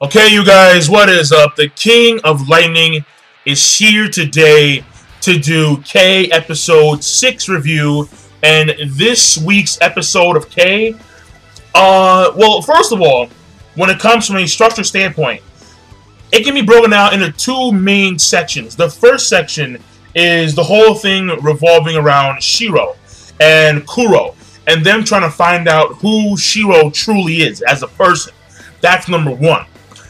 Okay, you guys, what is up? The King of Lightning is here today to do K episode 6 review, and this week's episode of K, well, first of all, when it comes from a structure standpoint, it can be broken down into two main sections. The first section is the whole thing revolving around Shiro and Kuro, and them trying to find out who Shiro truly is as a person. That's number one.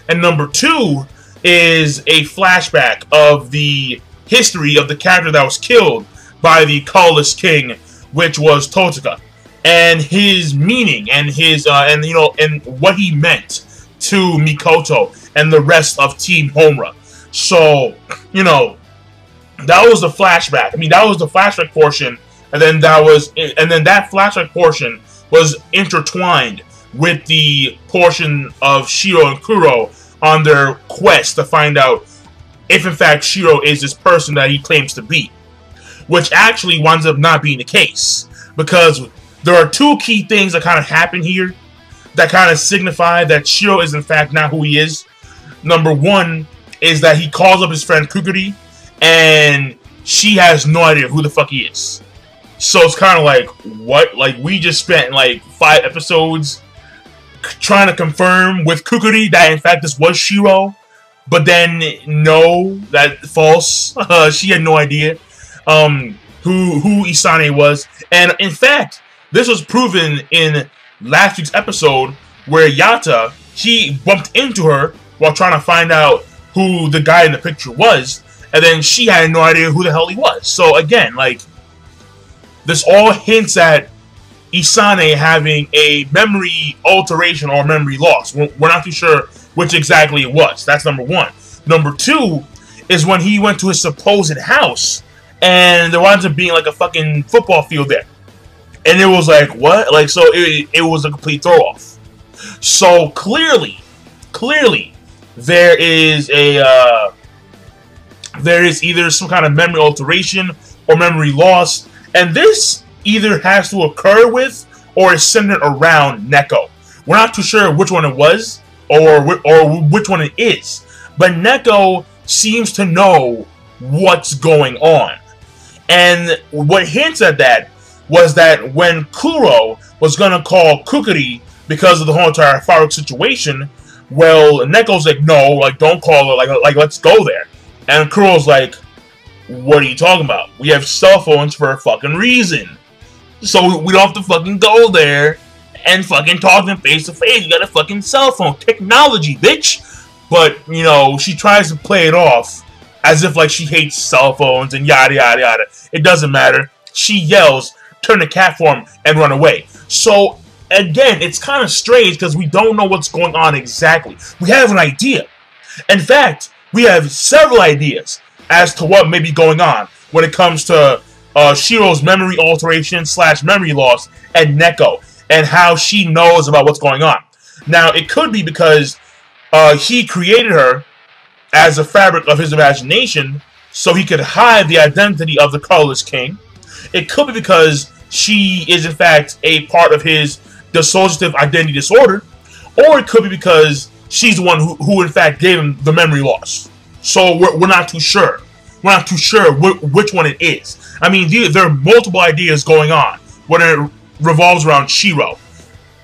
And number two is a flashback of the history of the character that was killed by the colorless king, which was Totsuka, and his meaning and his and what he meant to Mikoto and the rest of Team Homra. So, that was the flashback. I mean, that was the flashback portion, and then that flashback portion was intertwined with the portion of Shiro and Kuro on their quest to find out if in fact Shiro is this person that he claims to be, which actually winds up not being the case, because there are two key things that kind of happen here that kind of signify that Shiro is in fact not who he is. Number one is that he calls up his friend Kukuri, and she has no idea who the fuck he is. So it's kind of like, what? Like, we just spent like 5 episodes trying to confirm with Kukuri that in fact this was Shiro, but then no, that's false. She had no idea who Isane was, and in fact this was proven in last week's episode where Yata, he bumped into her while trying to find out who the guy in the picture was, and then she had no idea who the hell he was. So again, like, this all hints at Isane having a memory alteration or memory loss. We're not too sure which exactly it was. That's number one. Number two is when he went to his supposed house, and there winds up being like a fucking football field there. And it was like, what? Like, so it was a complete throw-off. So clearly, there is either some kind of memory alteration or memory loss, and this either has to occur with or is centered around Neko. We're not too sure which one it was or which one it is, but Neko seems to know what's going on. And what hints at that was that when Kuro was going to call Kukuri because of the whole entire fireworks situation, well, Neko's like, no, like, don't call her, like let's go there. And Kuro's like, what are you talking about? We have cell phones for a fucking reason. So we don't have to fucking go there and fucking talk them face to face. You got a fucking cell phone. Technology, bitch. But, she tries to play it off as if like she hates cell phones and yada yada yada. It doesn't matter. She yells, turn the cat form, and run away. So, again, it's kind of strange because we don't know what's going on exactly. We have an idea. In fact, we have several ideas as to what may be going on when it comes to Shiro's memory alteration / memory loss and Neko, and how she knows about what's going on. Now, it could be because he created her as a fabric of his imagination so he could hide the identity of the colorless king. It could be because she is in fact a part of his dissociative identity disorder, or it could be because she's the one who in fact gave him the memory loss. So we're not too sure. We're not too sure which one it is. I mean, there are multiple ideas going on when it revolves around Shiro.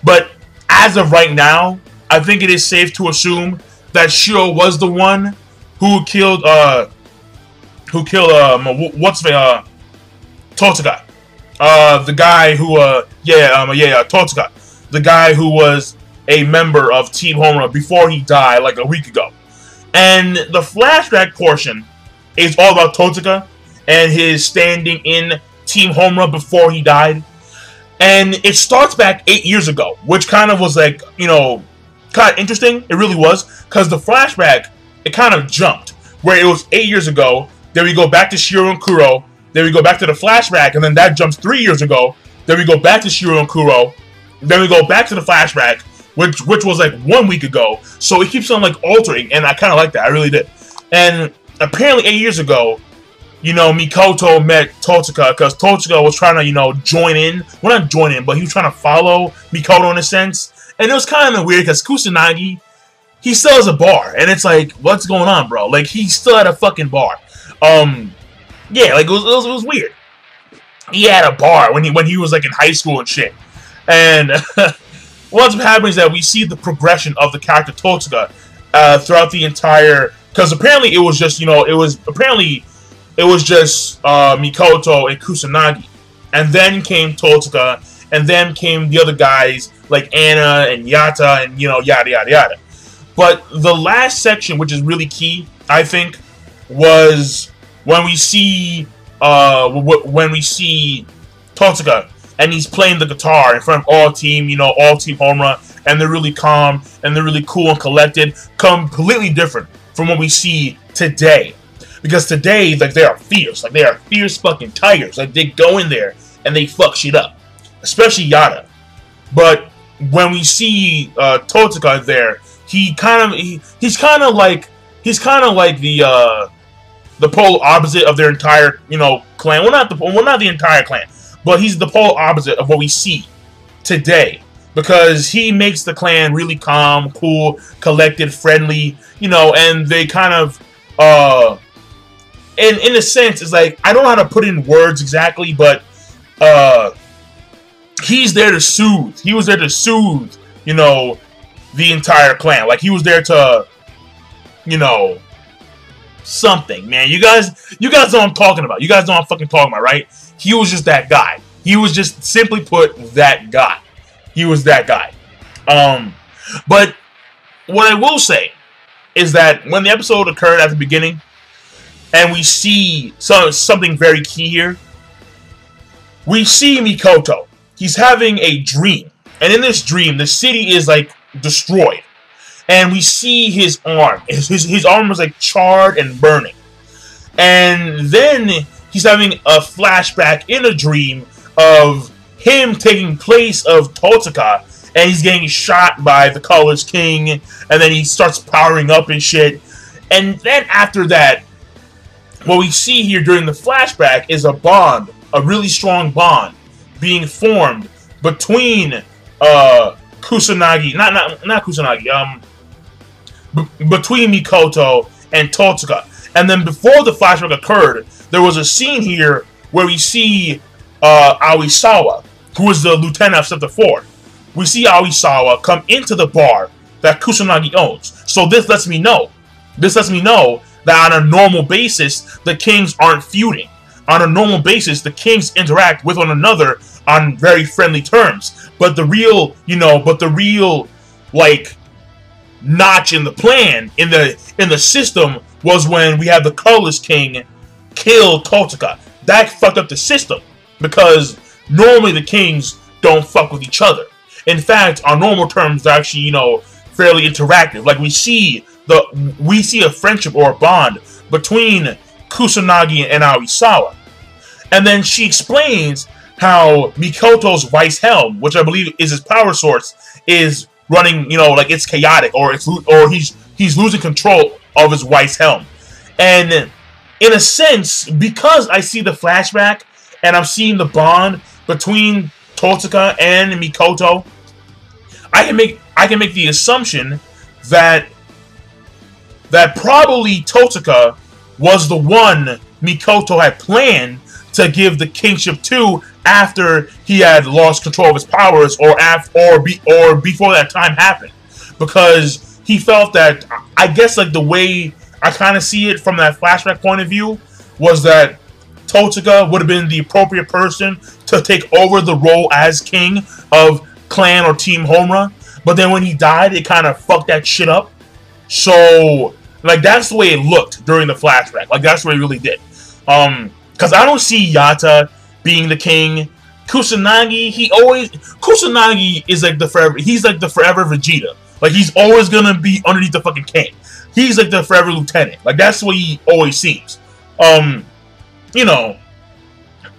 But as of right now, I think it is safe to assume that Shiro was the one who killed Totsuka. The guy who Totsuka. The guy who was a member of Team Homra before he died like a week ago. And the flashback portion is all about Totsuka and his standing in Team Homra before he died. And it starts back 8 years ago, which kind of was like, kind of interesting. It really was, because the flashback, it kind of jumped, where it was 8 years ago, then we go back to Shiro and Kuro, then we go back to the flashback, and then that jumps 3 years ago, then we go back to Shiro and Kuro, then we go back to the flashback, which was like 1 week ago. So it keeps on like altering, and I kind of like that. I really did. And apparently 8 years ago, Mikoto met Totsuka because Totsuka was trying to, join in. Well, not join in, but he was trying to follow Mikoto in a sense. And it was kind of weird because Kusanagi, he still has a bar, and it's like, what's going on, bro? Like, he still had a fucking bar. Yeah, like, it was weird. He had a bar when he was like in high school and shit. And what's happening is that we see the progression of the character Totsuka throughout the entire. Because apparently it was just, you know, it was just Mikoto and Kusanagi, and then came Totsuka, and then came the other guys like Anna and Yata, and you know, yada yada yada. But the last section, which is really key, I think, was when we see Totsuka, and he's playing the guitar in front of all team, you know, all team Homra, and they're really calm, and they're really cool and collected, completely different from what we see today. Because today, like, they are fierce fucking tigers. Like, they go in there and they fuck shit up, especially Yada. But when we see Totsuka there, he's kind of like the polar opposite of their entire, you know, clan. Well, not the entire clan, but he's the polar opposite of what we see today, because he makes the clan really calm, cool, collected, friendly, you know, and they kind of in a sense, it's like, I don't know how to put it in words exactly, but he's there to soothe. He was there to soothe, you know, the entire clan. Like, he was there to, you know, something, man. You guys know what I'm talking about. You guys know what I'm fucking talking about, right? He was just that guy. He was just, simply put, that guy. He was that guy. But what I will say is that when the episode occurred at the beginning, and we see something very key here, we see Mikoto. He's having a dream, and in this dream, the city is like destroyed, and we see his arm. His arm was like charred and burning, and then he's having a flashback in a dream of him taking place of Totsuka, and he's getting shot by the Colors King, and then he starts powering up and shit. And then after that, what we see here during the flashback is a bond, a really strong bond, being formed between Kusanagi, not Kusanagi, between Mikoto and Totsuka. And then before the flashback occurred, there was a scene here where we see Aoisawa, who is the lieutenant of Sector 4. We see Aoisawa come into the bar that Kusanagi owns. So this lets me know that on a normal basis, the kings aren't feuding. On a normal basis, the kings interact with one another on very friendly terms. But the real, like, notch in the plan, in the system, was when we had the Colorless King kill Totsuka. That fucked up the system, because normally the kings don't fuck with each other. In fact, on normal terms, they're actually, you know, fairly interactive. Like, we see a friendship or a bond between Kusanagi and Aoisawa. And then she explains how Mikoto's Vice Helm, which I believe is his power source, is running, you know, like, it's chaotic, or he's losing control of his Vice Helm. And in a sense, because I see the flashback and I'm seeing the bond between Totsuka and Mikoto, I can make the assumption that probably Totsuka was the one Mikoto had planned to give the kingship to after he had lost control of his powers, or before that time happened, because he felt that, I guess, like, the way I kind of see it from that flashback point of view was that Totsuka would have been the appropriate person to take over the role as king of clan or team Homra, but then when he died, it kind of fucked that shit up. So, like, that's the way it looked during the flashback. Like, that's what it really did. Because I don't see Yata being the king. Kusanagi is like the forever. He's like the forever Vegeta. Like, he's always gonna be underneath the fucking king. He's like the forever lieutenant. Like, that's the way he always seems. You know.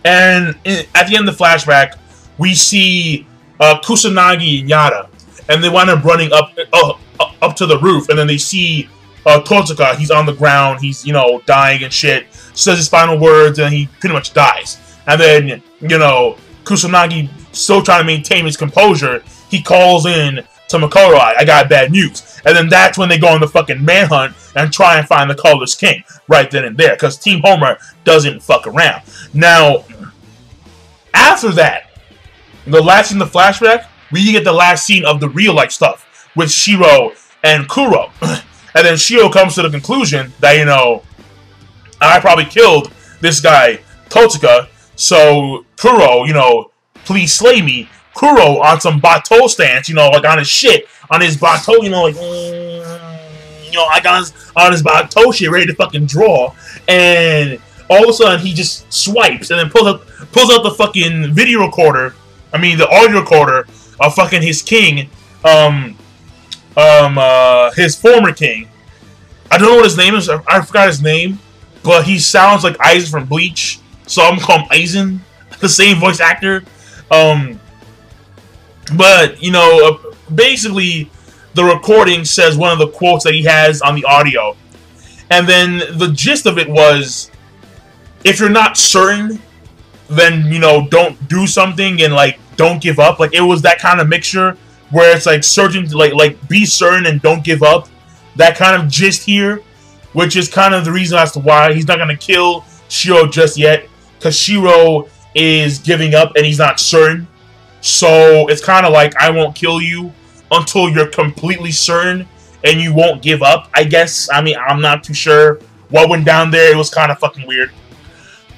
And at the end of the flashback, we see Kusanagi and Yata, and they wind up running up to the roof, and then they see Totsuka. He's on the ground. He's, you know, dying and shit. Says his final words, and he pretty much dies. And then, you know, Kusanagi, still trying to maintain his composure, he calls in to Makoto, I got bad news. And then that's when they go on the fucking manhunt and try and find the Colorless King right then and there, because Team Homra doesn't fuck around. Now, after that, the last scene, the flashback, we get the last scene of the real life stuff with Shiro and Kuro. And then Shiro comes to the conclusion that, you know, I probably killed this guy, Totsuka, so Kuro, you know, please slay me. Kuro on some Bato stance, you know, like on his shit, on his Bato, you know, like, you know, like on his Bato shit, ready to fucking draw, and all of a sudden he just swipes and then pulls out the fucking video recorder, I mean the audio recorder of fucking his king, his former king. I don't know what his name is. I forgot his name, but he sounds like Aizen from Bleach, so I'm gonna call him Aizen, the same voice actor. But, you know, basically, the recording says one of the quotes that he has on the audio. And then the gist of it was, if you're not certain, then, you know, don't do something and, like, don't give up. Like, it was that kind of mixture where it's, like, certain, like be certain and don't give up. That kind of gist here, which is kind of the reason as to why he's not going to kill Shiro just yet. Because Shiro is giving up and he's not certain. So it's kind of like, I won't kill you until you're completely certain and you won't give up, I guess. I mean, I'm not too sure what went down there. It was kind of fucking weird.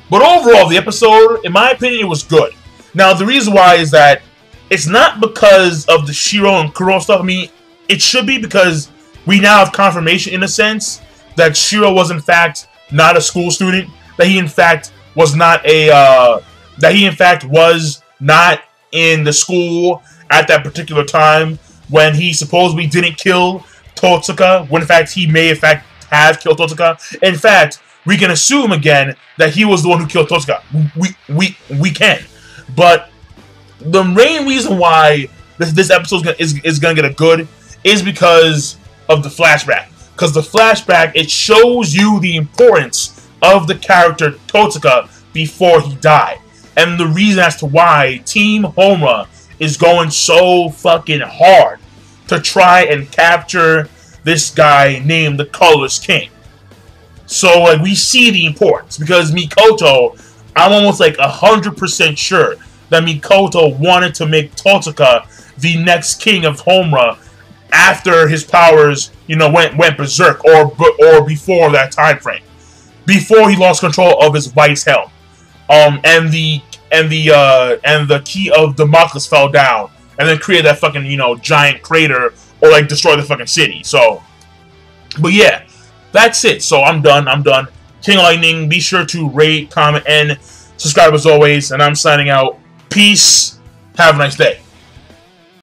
But overall, the episode, in my opinion, it was good. Now, the reason why is that it's not because of the Shiro and Kuro stuff. I mean, it should be, because we now have confirmation, in a sense, that Shiro was, in fact, not a school student. That he, in fact, was not not in the school at that particular time when he supposedly didn't kill Totsuka, when in fact he may in fact have killed Totsuka. In fact, we can assume again that he was the one who killed Totsuka. We can. But the main reason why this episode is gonna get a good is because of the flashback. Because the flashback, it shows you the importance of the character Totsuka before he died. And the reason as to why Team Homra is going so fucking hard to try and capture this guy named the Colorless King. So, like, we see the importance. Because Mikoto, I'm almost like 100% sure that Mikoto wanted to make Totsuka the next king of Homra after his powers, you know, went berserk, or before that time frame. Before he lost control of his vice helm. And the key of Damocles fell down, and then created that fucking, you know, giant crater, or like destroy the fucking city. So, but yeah, that's it. So I'm done. King Lightning. Be sure to rate, comment, and subscribe as always. And I'm signing out. Peace. Have a nice day.